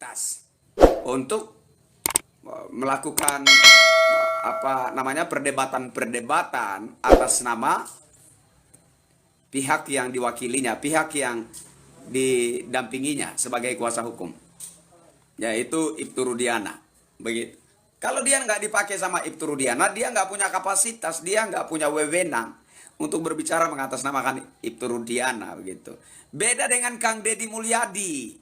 kapasitas untuk melakukan perdebatan-perdebatan atas nama pihak yang diwakilinya, pihak yang didampinginya sebagai kuasa hukum, yaitu Ibtu Rudiana. Begitu. Kalau dia nggak dipakai sama Ibtu Rudiana, dia nggak punya kapasitas, dia nggak punya wewenang untuk berbicara mengatasnamakan Ibtu Rudiana. Begitu. Beda dengan Kang Deddy Mulyadi.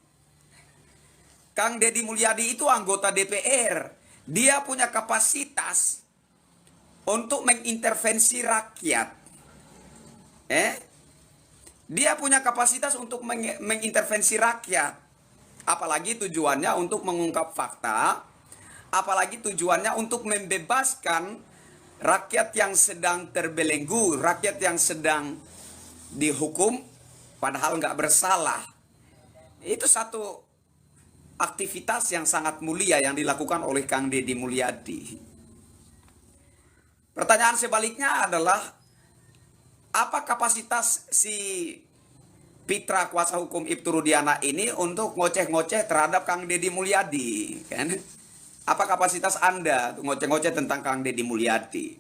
Kang Deddy Mulyadi itu anggota DPR. Dia punya kapasitas untuk mengintervensi rakyat. Dia punya kapasitas untuk mengintervensi rakyat. Apalagi tujuannya untuk mengungkap fakta. Apalagi tujuannya untuk membebaskan rakyat yang sedang terbelenggu. Rakyat yang sedang dihukum padahal nggak bersalah. Itu satu aktivitas yang sangat mulia yang dilakukan oleh Kang Deddy Mulyadi. Pertanyaan sebaliknya adalah, apa kapasitas si Pitra kuasa hukum Ibtu Rudiana ini untuk ngoceh-ngoceh terhadap Kang Deddy Mulyadi? Kan? Apa kapasitas Anda untuk ngoceh-ngoceh tentang Kang Deddy Mulyadi?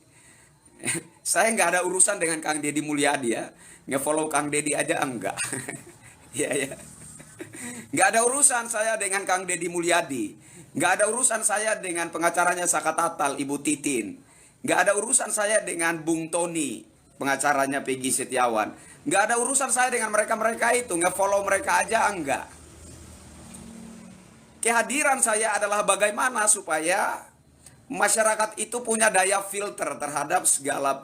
Saya nggak ada urusan dengan Kang Deddy Mulyadi ya. Nge-follow Kang Deddy aja enggak. Ya, ya. Nggak ada urusan saya dengan Kang Deddy Mulyadi. Nggak ada urusan saya dengan pengacaranya Saka Tatal, Ibu Titin. Nggak ada urusan saya dengan Bung Tony, pengacaranya Peggy Setiawan. Nggak ada urusan saya dengan mereka-mereka itu. Nge-follow mereka aja enggak. Kehadiran saya adalah bagaimana supaya masyarakat itu punya daya filter terhadap segala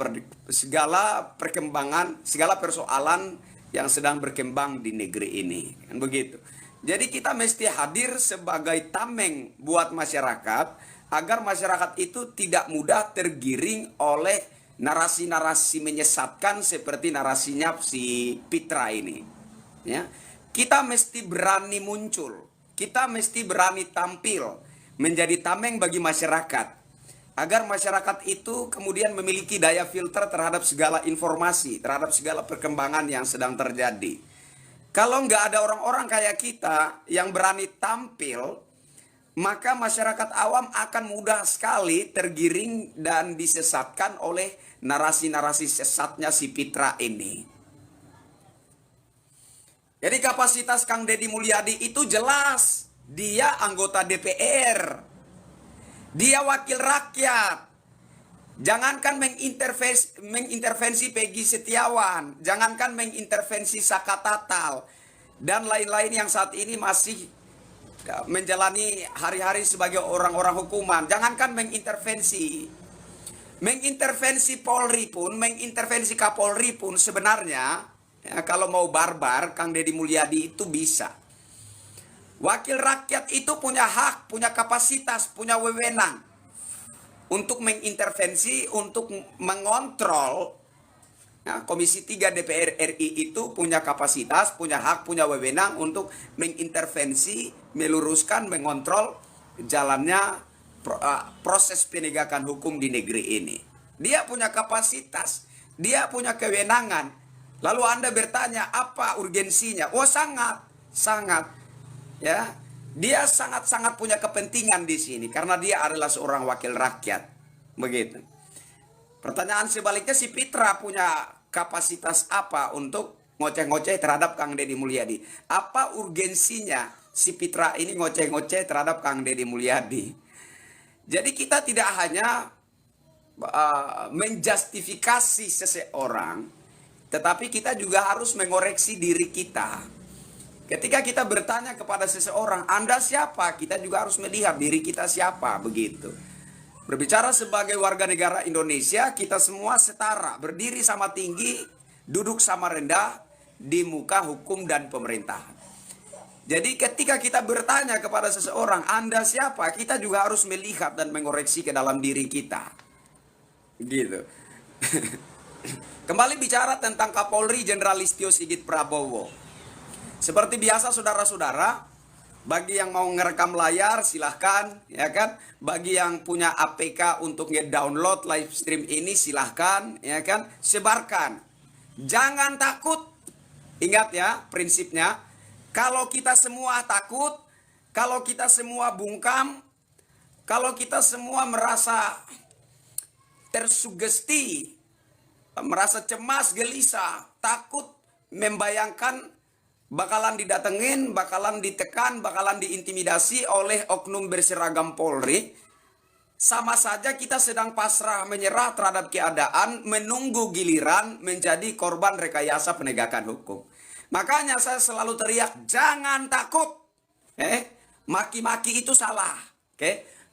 perkembangan, segala persoalan yang sedang berkembang di negeri ini. Kan begitu. Jadi kita mesti hadir sebagai tameng buat masyarakat agar masyarakat itu tidak mudah tergiring oleh narasi-narasi menyesatkan seperti narasinya si Pitra ini. Ya. Kita mesti berani muncul. Kita mesti berani tampil menjadi tameng bagi masyarakat. Agar masyarakat itu kemudian memiliki daya filter terhadap segala informasi, terhadap segala perkembangan yang sedang terjadi. Kalau nggak ada orang-orang kayak kita yang berani tampil, maka masyarakat awam akan mudah sekali tergiring dan disesatkan oleh narasi-narasi sesatnya si Pitra ini. Jadi kapasitas Kang Deddy Mulyadi itu jelas, dia anggota DPR. Dia wakil rakyat. Jangankan mengintervensi Peggy Setiawan, jangankan mengintervensi Saka Tatal, dan lain-lain yang saat ini masih menjalani hari-hari sebagai orang-orang hukuman. Jangankan mengintervensi Polri pun, mengintervensi Kapolri pun sebenarnya, ya, kalau mau barbar, Kang Deddy Mulyadi itu bisa. Wakil rakyat itu punya hak, punya kapasitas, punya wewenang untuk mengintervensi, untuk mengontrol. Nah, Komisi 3 DPR RI itu punya kapasitas, punya hak, punya wewenang untuk mengintervensi, meluruskan, mengontrol jalannya proses penegakan hukum di negeri ini. Dia punya kapasitas, dia punya kewenangan. Lalu Anda bertanya, apa urgensinya? Oh, sangat. Ya, dia sangat-sangat punya kepentingan di sini karena dia adalah seorang wakil rakyat. Begitu. Pertanyaan sebaliknya, si Pitra punya kapasitas apa untuk ngoceh-ngoceh terhadap Kang Deddy Mulyadi? Apa urgensinya si Pitra ini ngoceh-ngoceh terhadap Kang Deddy Mulyadi? Jadi kita tidak hanya menjustifikasi seseorang, tetapi kita juga harus mengoreksi diri kita. Ketika kita bertanya kepada seseorang, Anda siapa? Kita juga harus melihat diri kita siapa, begitu. Berbicara sebagai warga negara Indonesia, kita semua setara, berdiri sama tinggi, duduk sama rendah di muka hukum dan pemerintahan. Jadi ketika kita bertanya kepada seseorang, Anda siapa? Kita juga harus melihat dan mengoreksi ke dalam diri kita. Gitu. Kembali bicara tentang Kapolri Jenderal Listio Sigit Prabowo. Seperti biasa saudara-saudara, bagi yang mau ngerekam layar silahkan, ya kan. Bagi yang punya APK untuk nge-download live stream ini silahkan, ya kan. Sebarkan. Jangan takut. Ingat ya prinsipnya, kalau kita semua takut, kalau kita semua bungkam, kalau kita semua merasa tersugesti, merasa cemas, gelisah, takut, membayangkan bakalan didatengin, bakalan ditekan, bakalan diintimidasi oleh oknum berseragam Polri, sama saja kita sedang pasrah menyerah terhadap keadaan, menunggu giliran menjadi korban rekayasa penegakan hukum. Makanya saya selalu teriak, jangan takut. Maki-maki itu salah.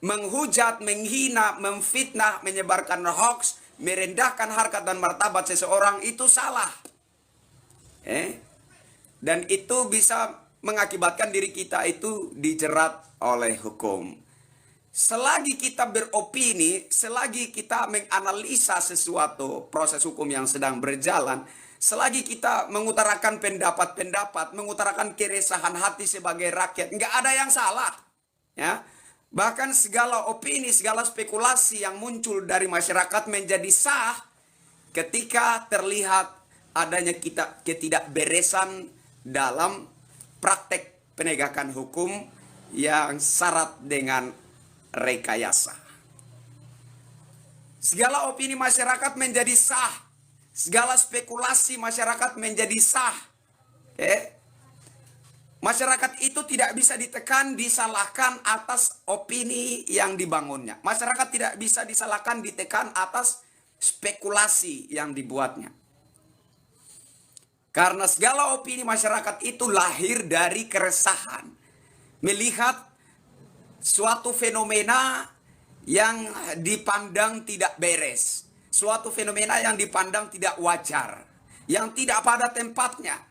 Menghujat, menghina, memfitnah, menyebarkan hoax, merendahkan harkat dan martabat seseorang itu salah. Dan itu bisa mengakibatkan diri kita itu dijerat oleh hukum. Selagi kita beropini, selagi kita menganalisa sesuatu proses hukum yang sedang berjalan, selagi kita mengutarakan pendapat-pendapat, mengutarakan keresahan hati sebagai rakyat, nggak ada yang salah. Ya, bahkan segala opini, segala spekulasi yang muncul dari masyarakat menjadi sah ketika terlihat adanya ketidakberesan dalam praktek penegakan hukum yang syarat dengan rekayasa. Segala opini masyarakat menjadi sah, segala spekulasi masyarakat menjadi sah. Masyarakat itu tidak bisa ditekan, disalahkan atas opini yang dibangunnya. Masyarakat tidak bisa disalahkan, ditekan atas spekulasi yang dibuatnya. Karena segala opini masyarakat itu lahir dari keresahan. Melihat suatu fenomena yang dipandang tidak beres. Suatu fenomena yang dipandang tidak wajar. Yang tidak pada tempatnya.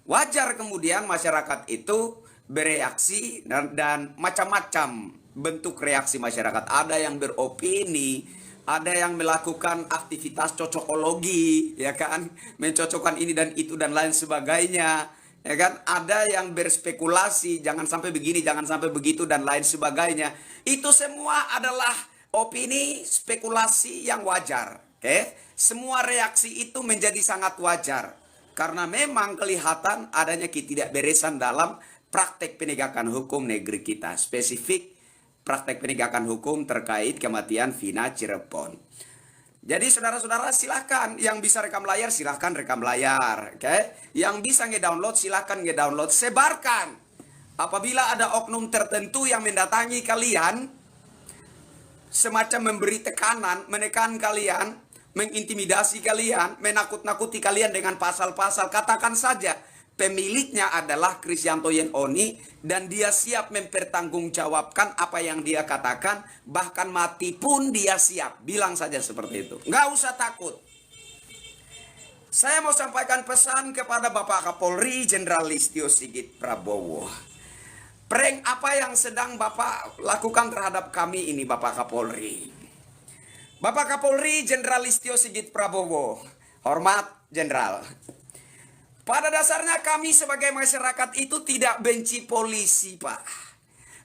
Wajar kemudian masyarakat itu bereaksi dan macam-macam bentuk reaksi masyarakat. Ada yang beropini, ada yang melakukan aktivitas cocokologi, ya kan, mencocokkan ini dan itu dan lain sebagainya, ya kan. Ada yang berspekulasi, jangan sampai begini, jangan sampai begitu dan lain sebagainya. Itu semua adalah opini, spekulasi yang wajar. Semua reaksi itu menjadi sangat wajar. Karena memang kelihatan adanya ketidakberesan dalam praktek penegakan hukum negeri kita. Spesifik praktek penegakan hukum terkait kematian Vina Cirebon. Jadi saudara-saudara silahkan, yang bisa rekam layar silahkan rekam layar. Yang bisa ngedownload silahkan ngedownload. Sebarkan. Apabila ada oknum tertentu yang mendatangi kalian, semacam memberi tekanan, menekan kalian, mengintimidasi kalian, menakut-nakuti kalian dengan pasal-pasal, katakan saja pemiliknya adalah Kristianto Yenoni dan dia siap mempertanggungjawabkan apa yang dia katakan, bahkan mati pun dia siap. Bilang saja seperti itu, nggak usah takut. Saya mau sampaikan pesan kepada Bapak Kapolri Jenderal Listio Sigit Prabowo. Prank apa yang sedang Bapak lakukan terhadap kami ini, Bapak Kapolri? Bapak Kapolri Jenderal Listio Sigit Prabowo, hormat Jenderal. Pada dasarnya kami sebagai masyarakat itu tidak benci polisi, Pak.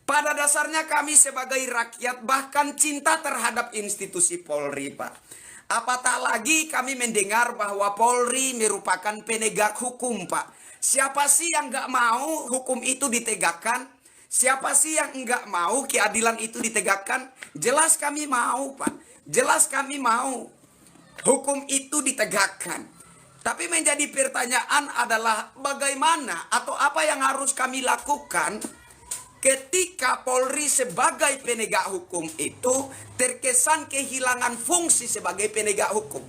Pada dasarnya kami sebagai rakyat bahkan cinta terhadap institusi Polri, Pak. Apatah lagi kami mendengar bahwa Polri merupakan penegak hukum, Pak. Siapa sih yang nggak mau hukum itu ditegakkan? Siapa sih yang nggak mau keadilan itu ditegakkan? Jelas kami mau, Pak. Jelas kami mau hukum itu ditegakkan. Tapi menjadi pertanyaan adalah bagaimana atau apa yang harus kami lakukan ketika Polri sebagai penegak hukum itu terkesan kehilangan fungsi sebagai penegak hukum.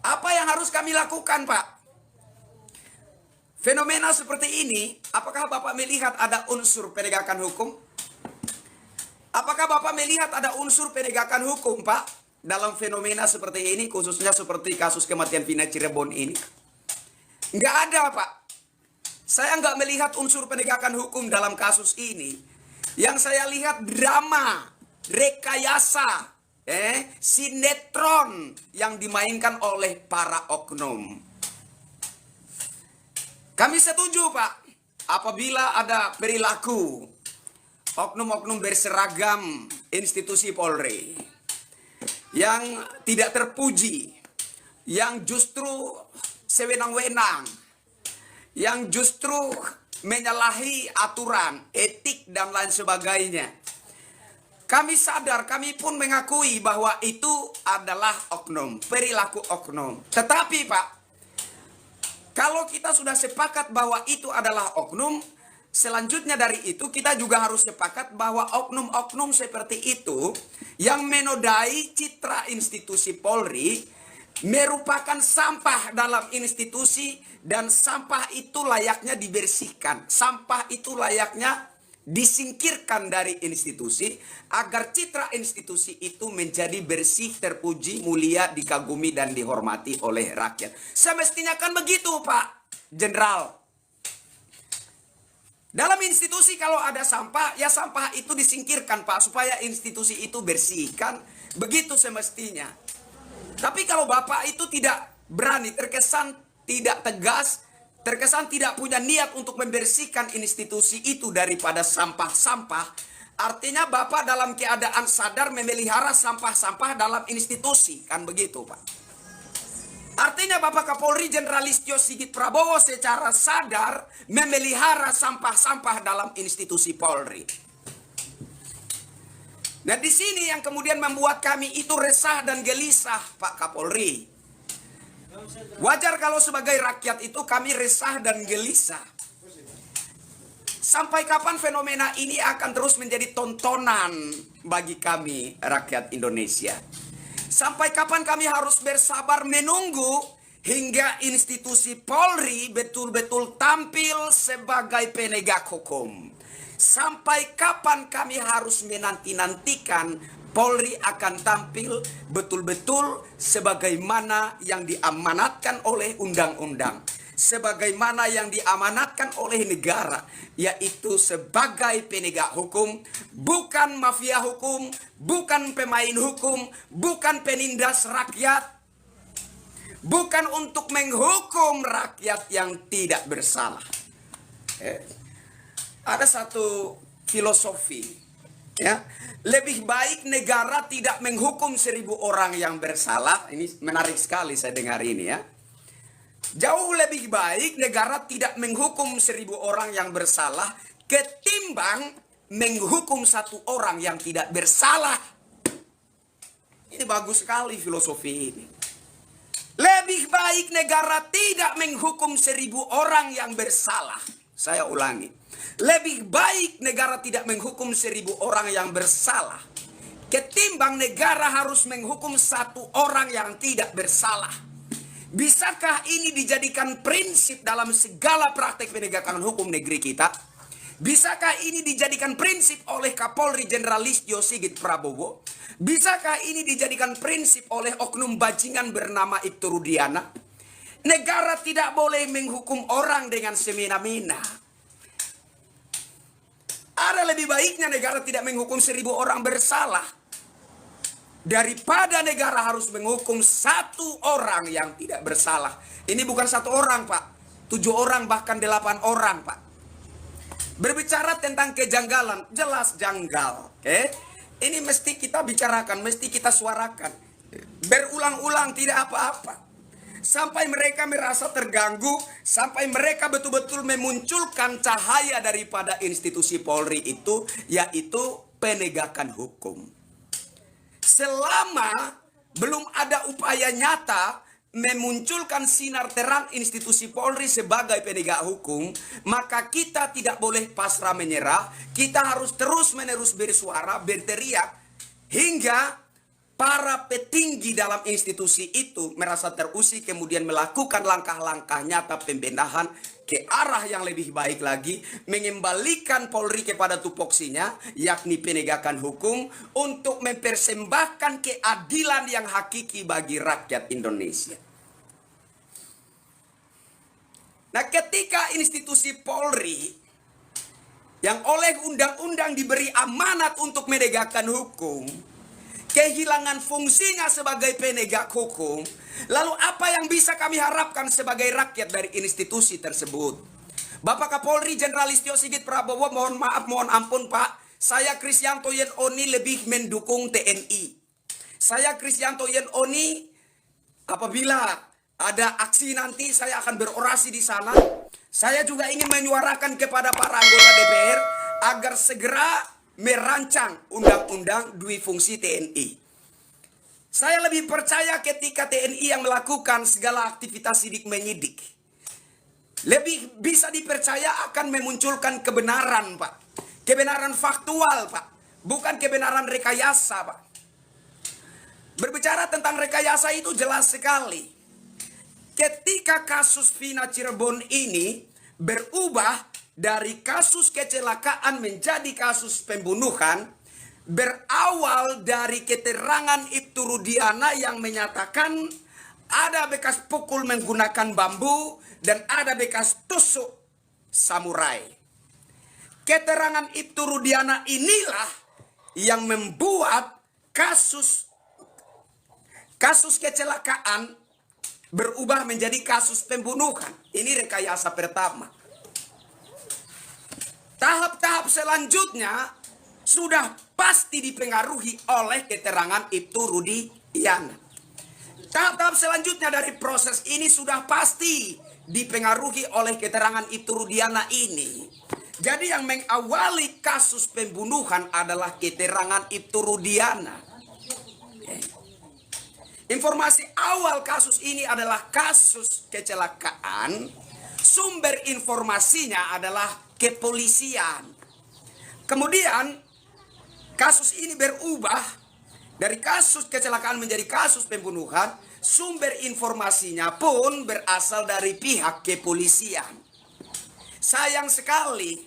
Apa yang harus kami lakukan, Pak? Fenomena seperti ini, apakah Bapak melihat ada unsur penegakan hukum? Apakah Bapak melihat ada unsur penegakan hukum, Pak, dalam fenomena seperti ini, khususnya seperti kasus kematian Vina Cirebon ini? Nggak ada, Pak. Saya nggak melihat unsur penegakan hukum dalam kasus ini. Yang saya lihat drama, rekayasa, sinetron yang dimainkan oleh para oknum. Kami setuju, Pak, apabila ada perilaku oknum-oknum berseragam institusi Polri yang tidak terpuji, yang justru sewenang-wenang, yang justru menyalahi aturan, etik, dan lain sebagainya. Kami sadar, kami pun mengakui bahwa itu adalah oknum, perilaku oknum. Tetapi Pak, kalau kita sudah sepakat bahwa itu adalah oknum, selanjutnya dari itu kita juga harus sepakat bahwa oknum-oknum seperti itu yang menodai citra institusi Polri merupakan sampah dalam institusi, dan sampah itu layaknya dibersihkan. Sampah itu layaknya disingkirkan dari institusi agar citra institusi itu menjadi bersih, terpuji, mulia, dikagumi, dan dihormati oleh rakyat. Semestinya kan begitu Pak Jenderal. Dalam institusi kalau ada sampah, ya sampah itu disingkirkan Pak, supaya institusi itu bersih, kan begitu semestinya. Tapi kalau Bapak itu tidak berani, terkesan tidak tegas, terkesan tidak punya niat untuk membersihkan institusi itu daripada sampah-sampah, artinya Bapak dalam keadaan sadar memelihara sampah-sampah dalam institusi, kan begitu Pak. Artinya Bapak Kapolri Jenderal Listio Sigit Prabowo secara sadar memelihara sampah-sampah dalam institusi Polri. Nah, di sini yang kemudian membuat kami itu resah dan gelisah Pak Kapolri. Wajar kalau sebagai rakyat itu kami resah dan gelisah. Sampai kapan fenomena ini akan terus menjadi tontonan bagi kami rakyat Indonesia? Sampai kapan kami harus bersabar menunggu hingga institusi Polri betul-betul tampil sebagai penegak hukum? Sampai kapan kami harus menanti-nantikan Polri akan tampil betul-betul sebagaimana yang diamanatkan oleh undang-undang, sebagaimana yang diamanatkan oleh negara, yaitu sebagai penegak hukum, bukan mafia hukum, bukan pemain hukum, bukan penindas rakyat, bukan untuk menghukum rakyat yang tidak bersalah. Ada satu filosofi, ya, lebih baik negara tidak menghukum 1000 orang yang bersalah. Ini menarik sekali saya dengar ini ya. Jauh lebih baik negara tidak menghukum 1000 orang yang bersalah ketimbang menghukum 1 orang yang tidak bersalah. Ini bagus sekali filosofi ini. Lebih baik negara tidak menghukum 1000 orang yang bersalah. Saya ulangi. Lebih baik negara tidak menghukum 1000 orang yang bersalah ketimbang negara harus menghukum 1 orang yang tidak bersalah. Bisakah ini dijadikan prinsip dalam segala praktek penegakan hukum negeri kita? Bisakah ini dijadikan prinsip oleh Kapolri Jenderal Listio Sigit Prabowo? Bisakah ini dijadikan prinsip oleh oknum bajingan bernama Ibtu Rudiana? Negara tidak boleh menghukum orang dengan semena-mena. Ada lebih baiknya negara tidak menghukum 1000 orang bersalah daripada negara harus menghukum 1 orang yang tidak bersalah. Ini bukan 1 orang Pak, 7 orang bahkan 8 orang Pak. Berbicara tentang kejanggalan, jelas janggal. Ini mesti kita bicarakan, mesti kita suarakan. Berulang-ulang tidak apa-apa. Sampai mereka merasa terganggu, sampai mereka betul-betul memunculkan cahaya daripada institusi Polri itu, yaitu penegakan hukum. Selama belum ada upaya nyata memunculkan sinar terang institusi Polri sebagai penegak hukum, maka kita tidak boleh pasrah menyerah. Kita harus terus-menerus bersuara, berteriak, hingga para petinggi dalam institusi itu merasa terusik, kemudian melakukan langkah-langkah nyata pembenahan ke arah yang lebih baik lagi, mengembalikan Polri kepada tupoksinya, yakni penegakan hukum, untuk mempersembahkan keadilan yang hakiki bagi rakyat Indonesia. Nah, ketika institusi Polri yang oleh undang-undang diberi amanat untuk menegakkan hukum kehilangan fungsinya sebagai penegak hukum, lalu apa yang bisa kami harapkan sebagai rakyat dari institusi tersebut? Bapak Kapolri Jenderal Listio Sigit Prabowo, mohon maaf, mohon ampun Pak, saya Kristianto Yen Oni lebih mendukung TNI. Saya Kristianto Yen Oni, apabila ada aksi nanti saya akan berorasi di sana. Saya juga ingin menyuarakan kepada para anggota DPR agar segera merancang undang-undang dui fungsi TNI. Saya lebih percaya ketika TNI yang melakukan segala aktivitas sidik menyidik. Lebih bisa dipercaya akan memunculkan kebenaran, Pak. Kebenaran faktual, Pak. Bukan kebenaran rekayasa, Pak. Berbicara tentang rekayasa itu jelas sekali. Ketika kasus Vina Cirebon ini berubah dari kasus kecelakaan menjadi kasus pembunuhan, berawal dari keterangan Ibtu Rudiana yang menyatakan ada bekas pukul menggunakan bambu dan ada bekas tusuk samurai. Keterangan Ibtu Rudiana inilah yang membuat kasus kecelakaan berubah menjadi kasus pembunuhan. Ini rekayasa pertama. Tahap-tahap selanjutnya sudah pasti dipengaruhi oleh keterangan Ibtu Rudiana. Tahap-tahap selanjutnya dari proses ini sudah pasti dipengaruhi oleh keterangan Ibtu Rudiana ini. Jadi yang mengawali kasus pembunuhan adalah keterangan Ibtu Rudiana. Informasi awal kasus ini adalah kasus kecelakaan. Sumber informasinya adalah kepolisian. Kemudian kasus ini berubah dari kasus kecelakaan menjadi kasus pembunuhan. Sumber informasinya pun berasal dari pihak kepolisian. Sayang sekali,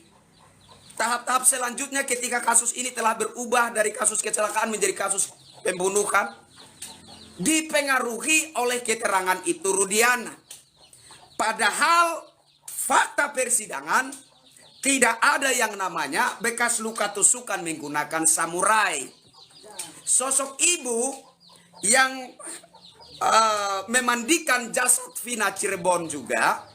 tahap-tahap selanjutnya ketika kasus ini telah berubah dari kasus kecelakaan menjadi kasus pembunuhan, dipengaruhi oleh keterangan Ibtu Rudiana. Padahal fakta persidangan tidak ada yang namanya bekas luka tusukan menggunakan samurai. Sosok ibu yang memandikan jasad Vina Cirebon juga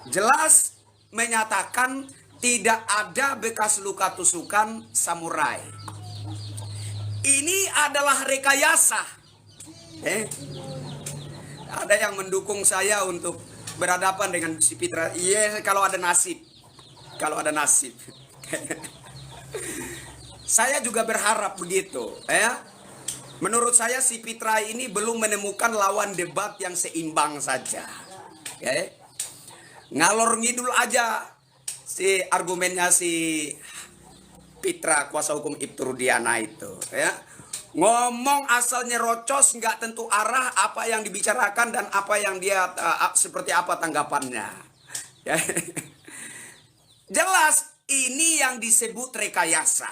jelas menyatakan tidak ada bekas luka tusukan samurai. Ini adalah rekayasa. Ada yang mendukung saya untuk berhadapan dengan si Pitra. Iya, kalau ada nasib. Kalau ada nasib. Saya juga berharap begitu, ya. Menurut saya si Pitra ini belum menemukan lawan debat yang seimbang saja. Okay. Ngalor ngidul aja si argumennya si Pitra, kuasa hukum Ibtu Rudiana itu, ya. Ngomong asal nyerocos, nggak tentu arah apa yang dibicarakan dan apa yang dia seperti apa tanggapannya. Ya. Jelas ini yang disebut rekayasa.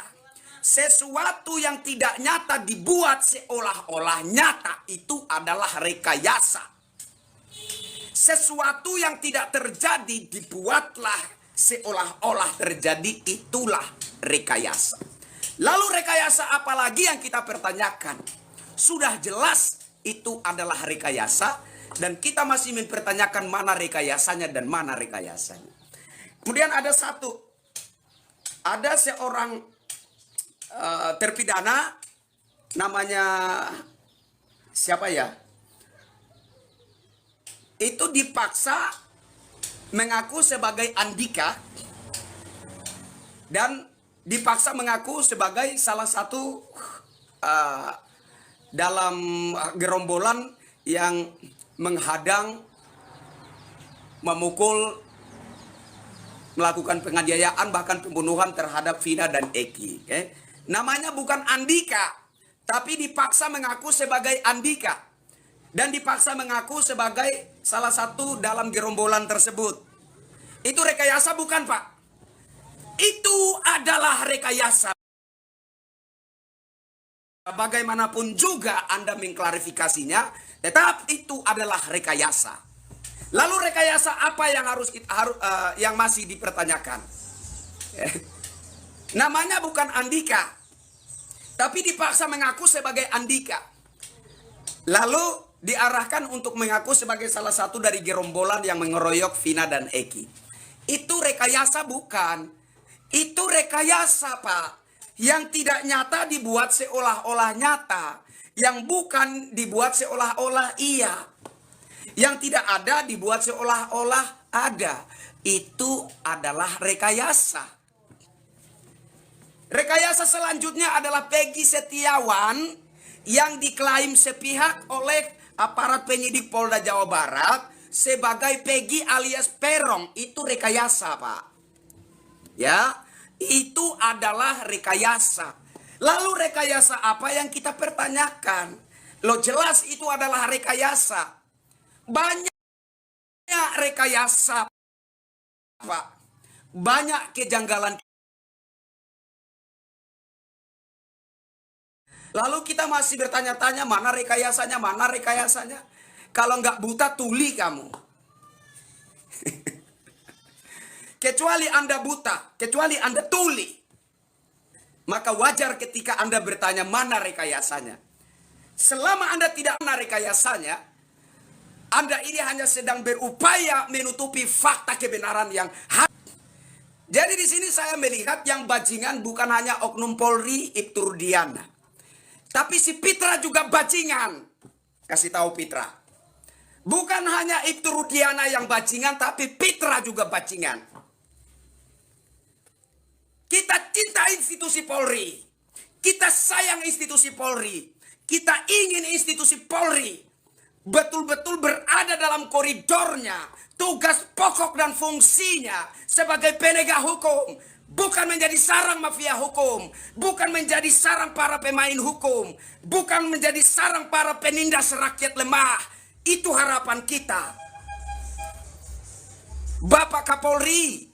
Sesuatu yang tidak nyata dibuat seolah-olah nyata, itu adalah rekayasa. Sesuatu yang tidak terjadi dibuatlah seolah-olah terjadi, itulah rekayasa. Lalu rekayasa apa lagi yang kita pertanyakan? Sudah jelas itu adalah rekayasa dan kita masih mempertanyakan mana rekayasanya dan mana rekayasanya. Kemudian ada seorang terpidana namanya siapa ya? Itu dipaksa mengaku sebagai Andika dan dipaksa mengaku sebagai salah satu dalam gerombolan yang menghadang, memukul, melakukan penganiayaan bahkan pembunuhan terhadap Vina dan Eki. Okay? Namanya bukan Andika, tapi dipaksa mengaku sebagai Andika dan dipaksa mengaku sebagai salah satu dalam gerombolan tersebut. Itu rekayasa bukan, Pak? Itu adalah rekayasa. Bagaimanapun juga Anda mengklarifikasinya, tetap itu adalah rekayasa. Lalu rekayasa apa yang yang masih dipertanyakan? Namanya bukan Andika, tapi dipaksa mengaku sebagai Andika. Lalu diarahkan untuk mengaku sebagai salah satu dari gerombolan yang mengeroyok Vina dan Eki. Itu rekayasa bukan? Itu rekayasa, Pak. Yang tidak nyata dibuat seolah-olah nyata. Yang bukan dibuat seolah-olah iya. Yang tidak ada dibuat seolah-olah ada. Itu adalah rekayasa. Rekayasa selanjutnya adalah Peggy Setiawan yang diklaim sepihak oleh aparat penyidik Polda Jawa Barat sebagai Peggy alias Perong. Itu rekayasa, Pak. Ya, itu adalah rekayasa. Lalu rekayasa apa yang kita pertanyakan? Lo jelas itu adalah rekayasa. Banyak rekayasa, Pak. Banyak kejanggalan. Lalu kita masih bertanya-tanya, mana rekayasanya, mana rekayasanya. Kalau nggak buta, tuli kamu. Kecuali Anda buta, kecuali Anda tuli. Maka wajar ketika Anda bertanya, mana rekayasanya. Selama Anda tidak mana rekayasanya, Anda ini hanya sedang berupaya menutupi fakta kebenaran yang Jadi di sini saya melihat yang bajingan bukan hanya oknum Polri Ibtu Rudiana. Tapi si Pitra juga bajingan. Kasih tahu Pitra. Bukan hanya Ibtu Rudiana yang bajingan, tapi Pitra juga bajingan. Kita cinta institusi Polri. Kita sayang institusi Polri. Kita ingin institusi Polri betul-betul berada dalam koridornya. Tugas pokok dan fungsinya sebagai penegak hukum. Bukan menjadi sarang mafia hukum. Bukan menjadi sarang para pemain hukum. Bukan menjadi sarang para penindas rakyat lemah. Itu harapan kita. Bapak Kapolri.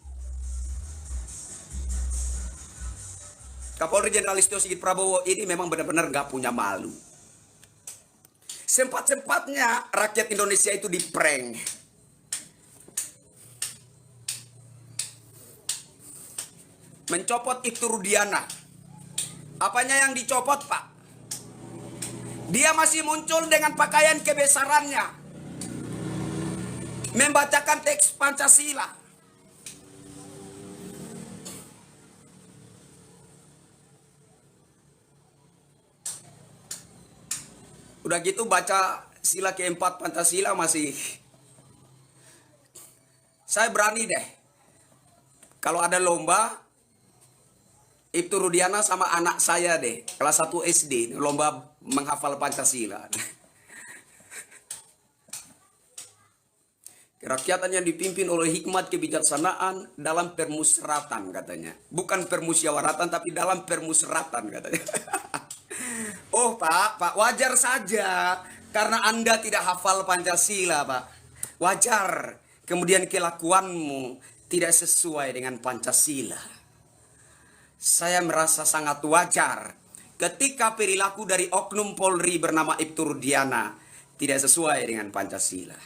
Kapolri Jenderal Listio Sigit Prabowo ini memang benar-benar gak punya malu. Sempat-sempatnya rakyat Indonesia itu diprank. Mencopot Ibtu Rudiana. Apanya yang dicopot, Pak? Dia masih muncul dengan pakaian kebesarannya. Membacakan teks Pancasila. Udah gitu baca sila keempat Pancasila masih. Saya berani deh. Kalau ada lomba, Ibtu Rudiana sama anak saya deh, kelas 1 SD, lomba menghafal Pancasila. Kerakyatan yang dipimpin oleh hikmat kebijaksanaan dalam permusyawaratan katanya. Bukan permusyawaratan tapi dalam permusyawaratan katanya. Oh Pak wajar saja. Karena Anda tidak hafal Pancasila Pak. Wajar. Kemudian kelakuanmu tidak sesuai dengan Pancasila. Saya merasa sangat wajar ketika perilaku dari oknum Polri bernama Ibtu Rudiana tidak sesuai dengan Pancasila.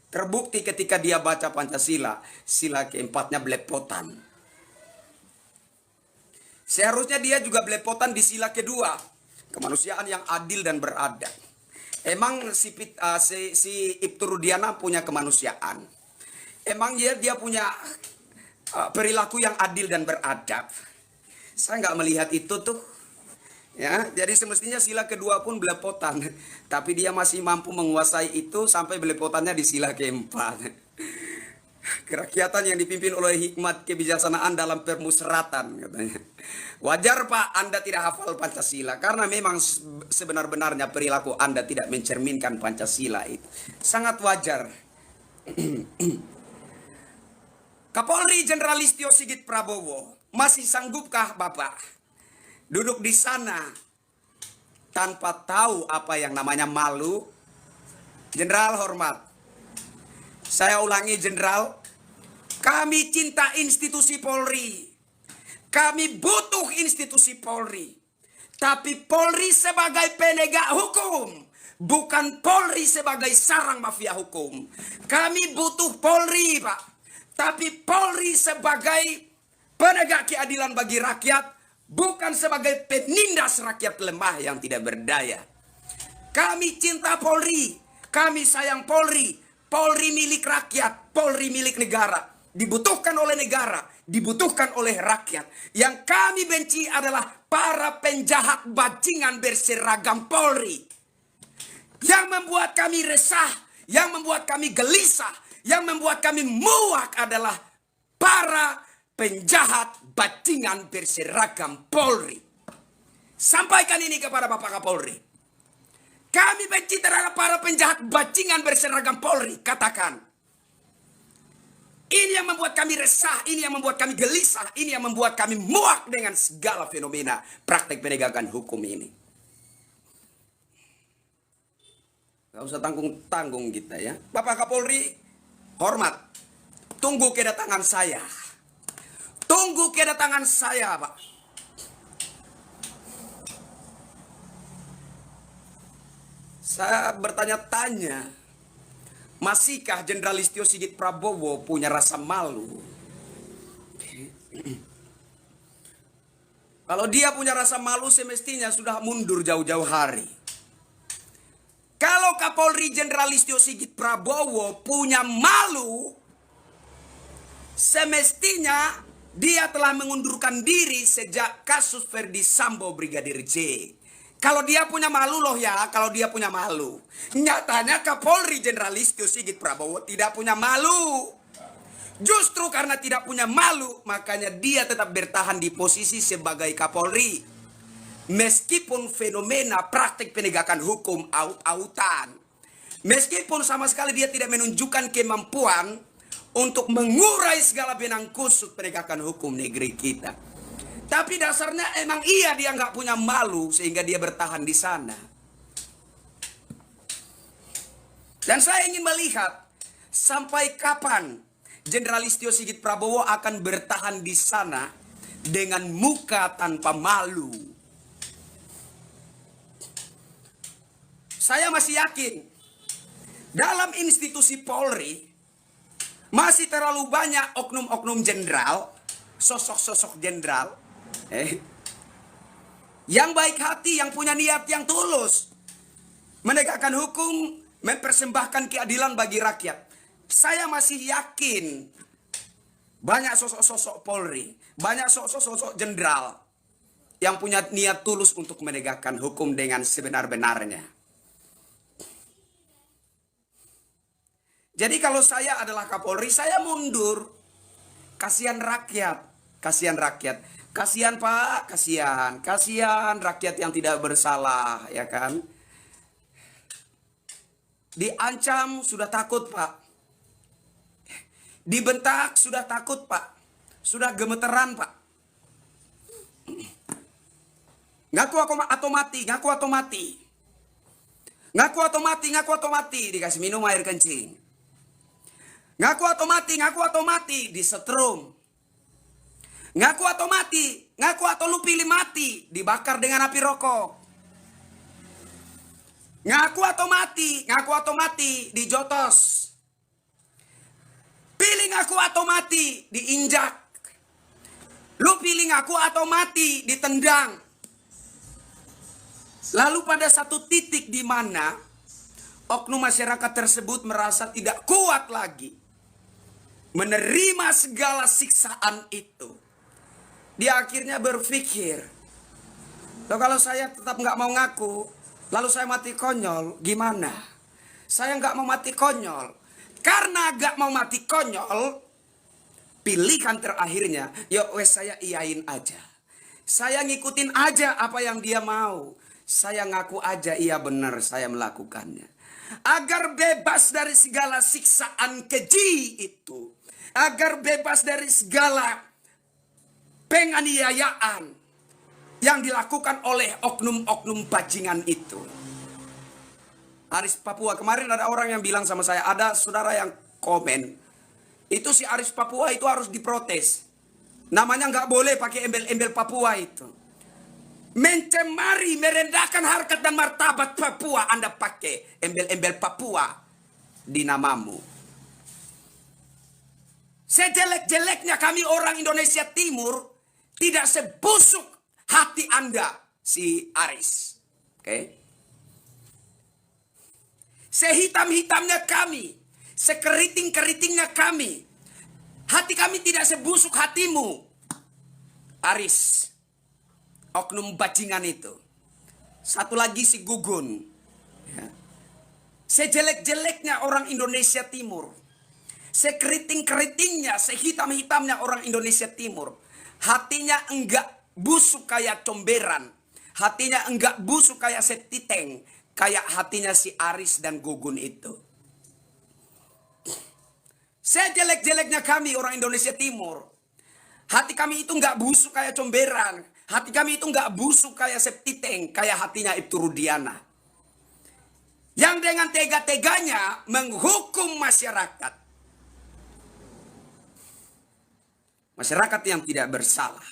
Terbukti ketika dia baca Pancasila, sila keempatnya belepotan. Seharusnya dia juga belepotan di sila kedua, kemanusiaan yang adil dan beradab. Emang si Ibtu Rudiana punya kemanusiaan. Emang dia punya perilaku yang adil dan beradab. Saya nggak melihat itu tuh. Ya, jadi semestinya sila kedua pun belepotan. Tapi dia masih mampu menguasai itu sampai belepotannya di sila keempat. Kerakyatan yang dipimpin oleh hikmat kebijaksanaan dalam permusyawaratan katanya. Wajar Pak Anda tidak hafal Pancasila. Karena memang sebenar-benarnya perilaku Anda tidak mencerminkan Pancasila itu. Sangat wajar. Kapolri Jenderal Listio Sigit Prabowo. Masih sanggupkah Bapak duduk di sana tanpa tahu apa yang namanya malu? Jenderal hormat. Saya ulangi Jenderal. Kami cinta institusi Polri. Kami butuh institusi Polri. Tapi Polri sebagai penegak hukum. Bukan Polri sebagai sarang mafia hukum. Kami butuh Polri Pak. Tapi Polri sebagai penegak keadilan bagi rakyat, bukan sebagai penindas rakyat lemah yang tidak berdaya. Kami cinta Polri, kami sayang Polri. Polri milik rakyat, Polri milik negara. Dibutuhkan oleh negara, dibutuhkan oleh rakyat. Yang kami benci adalah para penjahat bajingan berseragam Polri. Yang membuat kami resah, yang membuat kami gelisah, yang membuat kami muak adalah para penjahat bajingan berseragam Polri. Sampaikan ini kepada Bapak Kapolri. Kami benci terhadap para penjahat bajingan berseragam Polri. Katakan. Ini yang membuat kami resah, ini yang membuat kami gelisah, ini yang membuat kami muak dengan segala fenomena praktek penegakan hukum ini. Gak usah tanggung-tanggung kita ya. Bapak Kapolri, hormat. Tunggu kedatangan saya. Tunggu kedatangan saya, Pak. Saya bertanya-tanya, masihkah Jenderal Listio Sigit Prabowo punya rasa malu? Kalau dia punya rasa malu, semestinya sudah mundur jauh-jauh hari. Kalau Kapolri Jenderal Listio Sigit Prabowo punya malu, semestinya dia telah mengundurkan diri sejak kasus Ferdi Sambo Brigadir J. Kalau dia punya malu loh ya, kalau dia punya malu. Nyatanya Kapolri Jenderal Listio Sigit Prabowo tidak punya malu. Justru karena tidak punya malu, makanya dia tetap bertahan di posisi sebagai Kapolri. Meskipun fenomena praktik penegakan hukum aut-autan. Meskipun sama sekali dia tidak menunjukkan kemampuan untuk mengurai segala benang kusut penegakan hukum negeri kita. Tapi dasarnya emang dia nggak punya malu sehingga dia bertahan di sana. Dan saya ingin melihat sampai kapan Jenderal Listio Sigit Prabowo akan bertahan di sana dengan muka tanpa malu. Saya masih yakin dalam institusi Polri masih terlalu banyak oknum-oknum jenderal, sosok-sosok jenderal yang baik hati, yang punya niat yang tulus menegakkan hukum, mempersembahkan keadilan bagi rakyat. Saya masih yakin banyak sosok-sosok Polri, banyak sosok-sosok jenderal yang punya niat tulus untuk menegakkan hukum dengan sebenar-benarnya. Jadi kalau saya adalah Kapolri, saya mundur. Kasihan rakyat. Kasihan rakyat. Kasihan Pak, kasihan. Kasihan rakyat yang tidak bersalah, ya kan? Diancam sudah takut Pak. Dibentak sudah takut Pak. Sudah gemeteran Pak. Ngaku atau mati, ngaku atau mati. Ngaku atau mati, ngaku atau mati. Dikasih minum air kencing. Ngaku atau mati, disetrum. Ngaku atau lu pilih mati, dibakar dengan api rokok. Ngaku atau mati, dijotos. Pilih ngaku atau mati, diinjak. Lu pilih ngaku atau mati, ditendang. Lalu pada satu titik di mana oknum masyarakat tersebut merasa tidak kuat lagi menerima segala siksaan itu. Dia akhirnya berpikir, loh kalau saya tetap nggak mau ngaku, lalu saya mati konyol, gimana? Saya nggak mau mati konyol. Karena nggak mau mati konyol, pilihan terakhirnya, yuk wes saya iyain aja. Saya ngikutin aja apa yang dia mau. Saya ngaku aja iya benar saya melakukannya. Agar bebas dari segala siksaan keji itu. Agar bebas dari segala penganiayaan yang dilakukan oleh oknum-oknum bajingan itu. Aris Papua, kemarin ada orang yang bilang sama saya, ada saudara yang komen, itu si Aris Papua itu harus diprotes. Namanya nggak boleh pakai embel-embel Papua itu. Mencemari, merendahkan harkat dan martabat Papua, Anda pakai embel-embel Papua di namamu. Sejelek-jeleknya kami orang Indonesia Timur, tidak sebusuk hati Anda, si Aris. Oke? Sehitam-hitamnya kami, sekeriting-keritingnya kami, hati kami tidak sebusuk hatimu, Aris. Oknum bajingan itu. Satu lagi si Gugun. Ya. sejelek-jeleknya orang Indonesia Timur, sekeriting-keritingnya, sehitam-hitamnya orang Indonesia Timur, hatinya enggak busuk kayak comberan, hatinya enggak busuk kayak septiteng, kayak hatinya si Aris dan Gugun itu. Sejelek-jeleknya kami orang Indonesia Timur, hati kami itu enggak busuk kayak comberan, hati kami itu enggak busuk kayak septiteng, kayak hatinya Ibtu Rudiana, yang dengan tega-teganya menghukum masyarakat. Masyarakat yang tidak bersalah.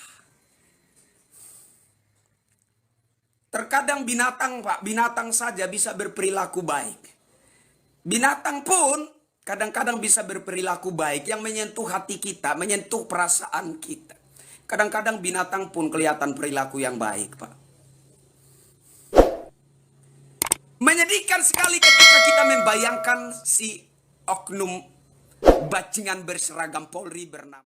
Terkadang binatang, Pak, binatang saja bisa berperilaku baik. Binatang pun kadang-kadang bisa berperilaku baik yang menyentuh hati kita, menyentuh perasaan kita. Kadang-kadang binatang pun kelihatan perilaku yang baik, Pak. Menyedihkan sekali ketika kita membayangkan si oknum bajingan berseragam Polri bernama